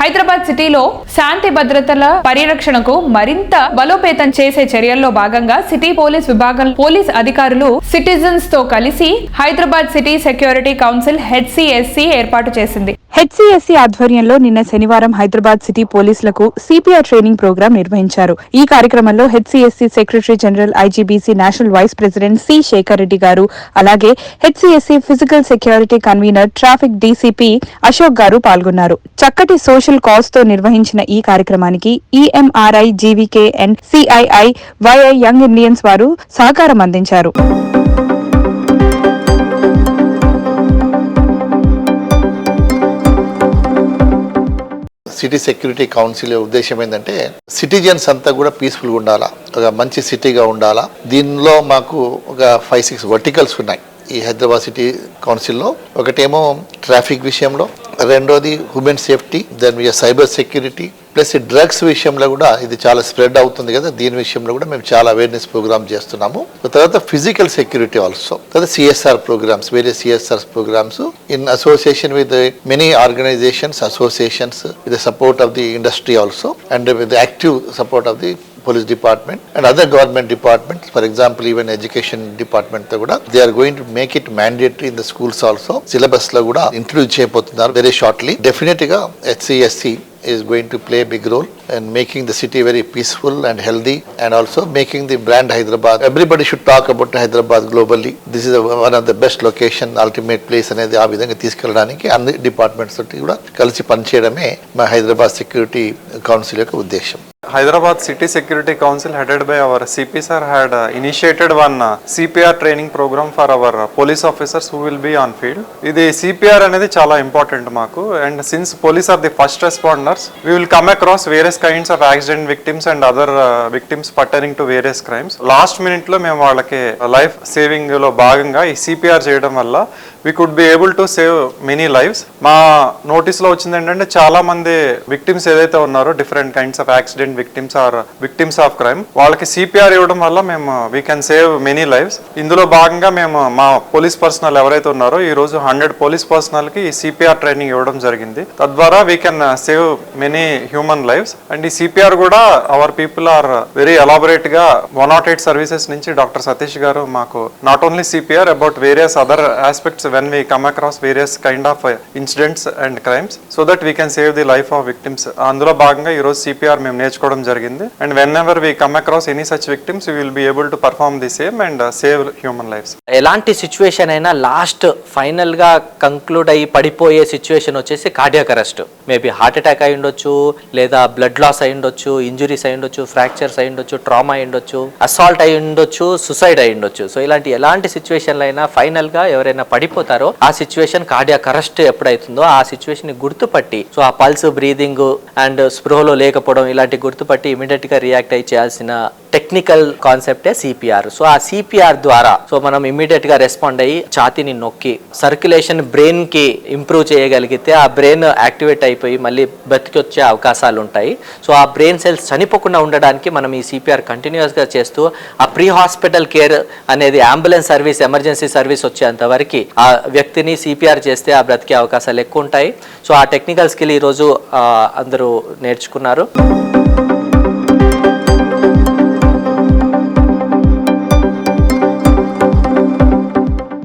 హైదరాబాద్ సిటీలో శాంతి భద్రతల పరిరక్షణకు మరింత బలోపేతం చేసే చర్యల్లో భాగంగా సిటీ పోలీస్ విభాగం పోలీస్ అధికారులు సిటిజన్స్ తో కలిసి Hyderabad city security council HCSC ఏర్పాటు చేసింది. HCSC ఆధ్వర్యంలో నిన్న శనివారం హైదరాబాద్ సిటీ పోలీసులకు CPR ట్రైనింగ్ ప్రోగ్రాం నిర్వహించారు. ఈ కార్యక్రమంలో HCSC secretary general IGBC national vice president C. Shekar Reddy గారు, అలాగే HCSC physical security convener traffic DCP Ashok గారు పాల్గొన్నారు. చక్కటి సోషల్ కాజ్ తో నిర్వహించిన ఈ కార్యక్రమానికి EMRI, GVKN, CII, YI young Indians వారు సహకారం అందించారు. సిటీ సెక్యూరిటీ కౌన్సిల్ ఉద్దేశం ఏంటంటే సిటిజన్స్ అంతా కూడా పీస్ఫుల్గా ఉండాలా, ఒక మంచి సిటీగా ఉండాలా. దీనిలో మాకు ఒక 5-6 వర్టికల్స్ ఉన్నాయి ఈ హైదరాబాద్ సిటీ కౌన్సిల్లో. ఒకటేమో ట్రాఫిక్ విషయంలో, రెండోది human safety, then cyber security, plus ఈ డ్రగ్స్ విషయంలో కూడా ఇది చాలా స్ప్రెడ్ అవుతుంది కదా, దీని విషయంలో కూడా మేము చాలా అవేర్నెస్ ప్రోగ్రామ్ చేస్తున్నాము. తర్వాత ఫిజికల్ సెక్యూరిటీ ఆల్సో, తర్వాత CSR programmes, various CSR programmes in association with many organisations, associations, with the support of the industry also, and with the active support of the police department and other government departments. For example, even education department tho kuda they are going to make it mandatory in the schools also. Syllabus lo kuda introduce cheyabothunnaru very shortly. Definitely ga HCSC is going to play a big role in making the city very peaceful and healthy, and also making the brand Hyderabad. Everybody should talk about Hyderabad globally. This is one of the best location, ultimate place anedi aa vidhanga తీసుకెళ్ళడానికి అన్ని departments తోటి కూడా కలిసి పనిచేయడమే మా Hyderabad security council యొక్క ఉద్దేశం. Hyderabad City Security Council headed by our CP sir had initiated one CPR training program for our police officers who will be on field. Idi CPR anedi chala important maaku, and since police are the first responders, we will come across various kinds of accident victims and other victims pertaining to various crimes. Last minute lo మేము వాళ్ళకి life saving లో భాగంగా ఈ CPR చేయడం వల్ల we could be able to save many lives. మా notice లో వచ్చింది ఏంటంటే చాలా మంది విక్టిమ్స్ ఏదైతే ఉన్నారో different kinds of accident victims or victims of crime, వాళ్ళకి CPR ఇవ్వడం వల్ల మేము we can save many lives. ఇందులో భాగంగా మేము మా పోలీస్ పర్సనల్ ఎవరైతే ఉన్నారో ఈ రోజు 100 పోలీస్ పర్సనల్ కి ఈ CPR ట్రైనింగ్ ఇవ్వడం జరిగింది. తద్వారా we can save many human lives. And ఈ CPR కూడా our people are very elaborate గా 108 సర్వీసెస్ నుంచి డాక్టర్ సతీష్ గారు మాకు not only CPR about various other aspects when we come across various kind of incidents and crimes, so that we can save the life of victims. అందులో భాగంగా ఈ రోజు CPR మేము నేర్చుకోవడం జరిగింది. and whenever we come across any such victims, we will be able to perform the same and save human lives. ఎలాంటి situation అయినా last final గా కంక్లూడ్ అయ్యి పడిపోయే సిచ్యువేషన్ వచ్చేసి cardiac arrest. Maybe heart attack అయి ఉండొచ్చు, లేదా బ్లడ్ లాస్ అయి ఉండొచ్చు, ఇంజురీస్ అయి ఉండొచ్చు, ఫ్రాక్చర్స్ అయి ఉండొచ్చు, ట్రామా అయి ఉండొచ్చు, అసాల్ట్ అయి ఉండొచ్చు, సుసైడ్ అయి ఉండొచ్చు. సో ఇలాంటి ఎలాంటి సిచ్యువేషన్లో అయినా ఫైనల్ గా ఎవరైనా పడిపోతారో ఆ సిచ్యువేషన్ కార్డియాక్ అరెస్ట్ ఎప్పుడైతుందో ఆ సిచ్యువేషన్ ని గుర్తుపట్టి, సో ఆ పల్స్, బ్రీదింగ్ అండ్ స్పృహలో లేకపోవడం ఇలాంటి గుర్తుపట్టి ఇమీడియట్ గా రియాక్ట్ అయి చేయాల్సిన టెక్నికల్ కాన్సెప్టే CPR. సో ఆ CPR ద్వారా సో మనం ఇమీడియట్ గా రెస్పాండ్ అయ్యి ఛాతీని నొక్కి సర్క్యులేషన్ బ్రెయిన్ కి ఇంప్రూవ్ చేయగలిగితే ఆ బ్రెయిన్ యాక్టివేట్ అయిపోయి మళ్ళీ బతికొచ్చే అవకాశాలు ఉంటాయి. సో ఆ బ్రెయిన్ సెల్స్ చనిపోకుండా ఉండడానికి మనం ఈ CPR కంటిన్యూస్ గా చేస్తూ ఆ ప్రీ హాస్పిటల్ కేర్ అనేది అంబులెన్స్ సర్వీస్, ఎమర్జెన్సీ సర్వీస్ వచ్చేంత వరకు ఆ వ్యక్తిని CPR చేస్తే ఆ బ్రతికే అవకాశాలు ఎక్కువ ఉంటాయి. సో ఆ టెక్నికల్ స్కిల్ ఈరోజు అందరూ నేర్చుకున్నారు.